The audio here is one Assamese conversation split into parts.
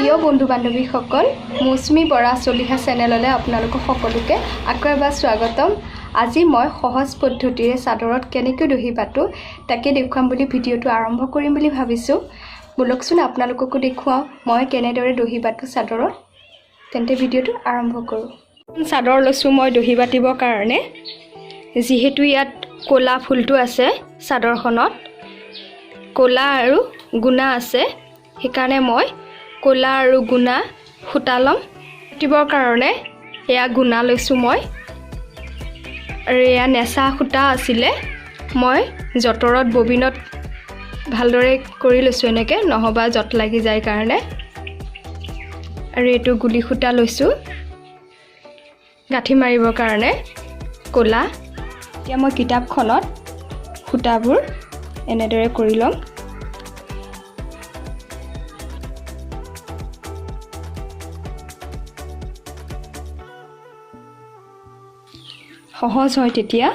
প্ৰিয় বন্ধু বান্ধৱীসকল মৌচুমী বৰা চলিহা চেনেললৈ আপোনালোকক সকলোকে আকৌ এবাৰ স্বাগতম। আজি মই সহজ পদ্ধতিৰে চাদৰত কেনেকৈ দহি বাটো তাকে দেখুৱাম বুলি ভিডিঅ'টো আৰম্ভ কৰিম বুলি ভাবিছোঁ। বলকচোন আপোনালোককো দেখুৱাওঁ মই কেনেদৰে দহি বাটো চাদৰত। তেন্তে ভিডিঅ'টো আৰম্ভ কৰোঁ। চাদৰ লৈছোঁ মই দহি বাটিবৰ কাৰণে। যিহেতু ইয়াত ক'লা ফুলটো আছে চাদৰখনত, ক'লা আৰু গুণা আছে, সেইকাৰণে মই ক'লা আৰু গুণা সূতা ল'ম। বাটিবৰ কাৰণে এয়া গুণা লৈছোঁ মই, আৰু এয়া নেচা সূতা আছিলে, মই যঁতৰত ববিনত ভালদৰে কৰি লৈছোঁ এনেকৈ, নহ'বা যঁত লাগি যায় কাৰণে। আৰু এইটো গুলি সূতা লৈছোঁ গাঁঠি মাৰিবৰ কাৰণে ক'লা। এতিয়া মই কিতাপখনত সূতাবোৰ এনেদৰে কৰি ল'ম। সহজ হয় তেতিয়া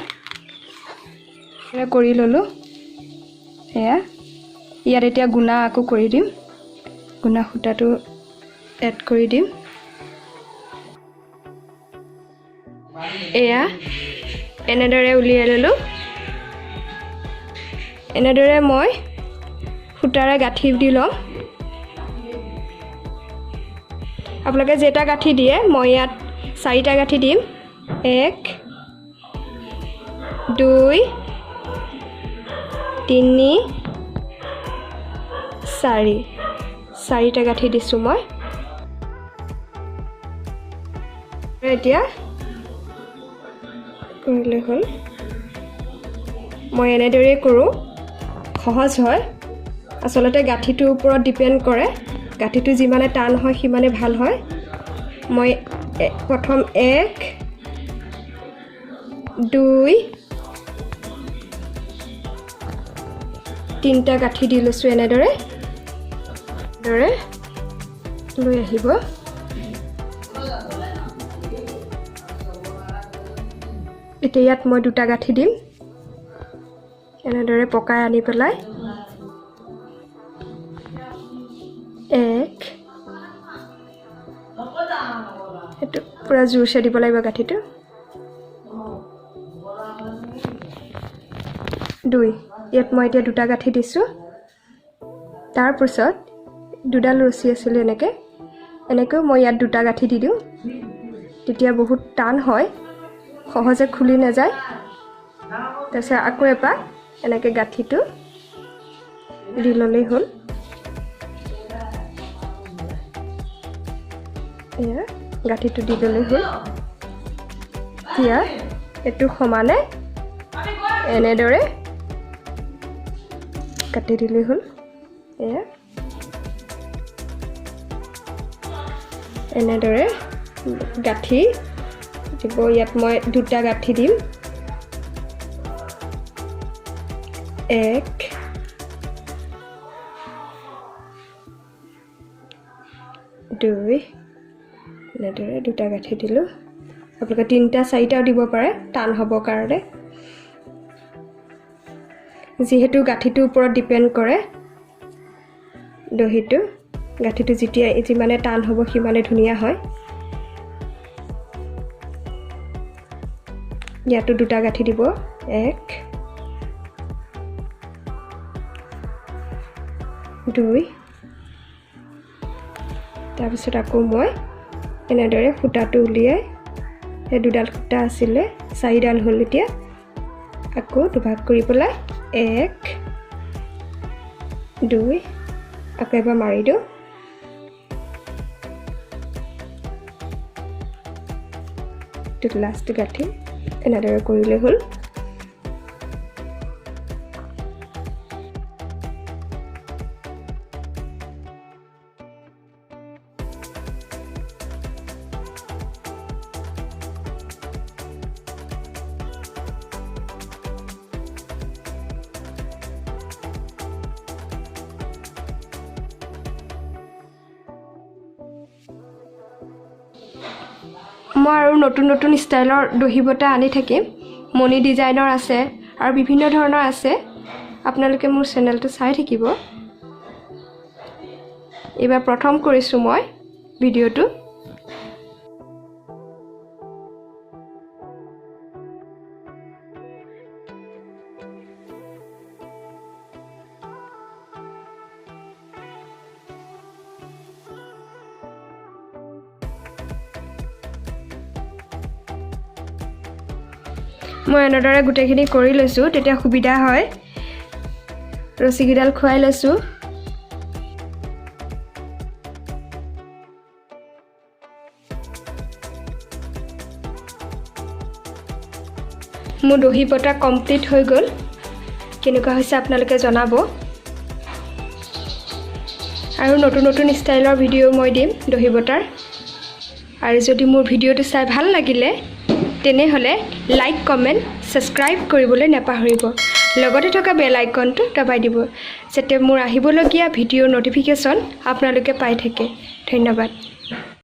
কৰি ল'লোঁ। এয়া ইয়াত এতিয়া গুণা আকৌ কৰি দিম, গুণা সূতাটো এড কৰি দিম। এয়া এনেদৰে উলিয়াই ল'লোঁ। এনেদৰে মই সূতাৰে গাঁঠি দি ল'ম। আপোনালোকে যেইটা গাঁঠি দিয়ে, মই ইয়াত 4টা গাঁঠি দিম। 1 2 3 4 4টা গাঁঠি দিছোঁ মই। এতিয়া কৰিলে হ'ল। মই এনেদৰেই কৰোঁ, সহজ হয়। আচলতে গাঁঠিটোৰ ওপৰত ডিপেণ্ড কৰে, গাঁঠিটো যিমানে টান হয় সিমানে ভাল হয়। মই প্ৰথম 1 2 3টা গাঁঠি দি লৈছোঁ। এনেদৰে লৈ আহিব। এতিয়া ইয়াত মই 2টা গাঁঠি দিম, এনেদৰে পকাই আনি পেলাই 1 সেইটো পূৰা জোৰছে দিব লাগিব গাঁঠিটো। 2 ইয়াত মই এতিয়া 2টা গাঁঠি দিছোঁ। তাৰপিছত 2ডাল ৰছী আছিলে এনেকৈ মই ইয়াত 2টা গাঁঠি দি দিওঁ। তেতিয়া বহুত টান হয়, সহজে খুলি নাযায়। তাৰপিছত আকৌ এপাক এনেকৈ গাঁঠিটো দি ল'লেই হ'ল। এয়া গাঁঠিটো দি ল'লেই হ'ল। এতিয়া এইটো সমানে এনেদৰে কাটি দিলেই হ'ল। এয়া এনেদৰে গাঁঠি দিব। ইয়াত মই 2টা গাঁঠি দিম। 1 2 এনেদৰে 2টা গাঁঠি দিলোঁ। আপোনালোকে 3টা 4টাও দিব পাৰে টান হ'বৰ কাৰণে। যিহেতু গাঁঠিটোৰ ওপৰত ডিপেণ্ড কৰে দহিটো, গাঁঠিটো যিমানে টান হ'ব সিমানে ধুনীয়া হয়। ইয়াতো 2টা গাঁঠি দিব। 1 2 তাৰপিছত আকৌ মই এনেদৰে সূতাটো উলিয়াই, সেই 2ডাল সূতা আছিলে 4ডাল হ'ল। এতিয়া আকৌ দুভাগ কৰি পেলাই 1 2 আকৌ এবাৰ মাৰি দিওঁ। লাষ্ট গাঁঠি এনেদৰে কৰিলে হ'ল। মই আৰু নতুন নতুন ষ্টাইলৰ দহি বটা আনি থাকিম। মণি ডিজাইনৰ আছে আৰু বিভিন্ন ধৰণৰ আছে। আপোনালোকে মোৰ চেনেলটো চাই থাকিব। এইবাৰ প্ৰথম কৰিছোঁ মই ভিডিঅ'টো। মই এনেদৰে গোটেইখিনি কৰি লৈছোঁ, তেতিয়া সুবিধা হয়। ৰছীকেইডাল খুৱাই লৈছোঁ। মোৰ দহি বটা কমপ্লিট হৈ গ'ল। কেনেকুৱা হৈছে আপোনালোকে জনাব। আৰু নতুন নতুন ষ্টাইলৰ ভিডিঅ' মই দিম দহি বটাৰ। আৰু যদি মোৰ ভিডিঅ'টো চাই ভাল লাগিলে তেনেহ'লে লাইক, কমেণ্ট, ছাবস্ক্ৰাইব কৰিবলৈ নাপাহৰিব। লগতে থকা বেল আইকনটো দবাই দিব, যাতে মোৰ আহিবলগীয়া ভিডিঅ'ৰ ন'টিফিকেশ্যন আপোনালোকে পাই থাকে। ধন্যবাদ।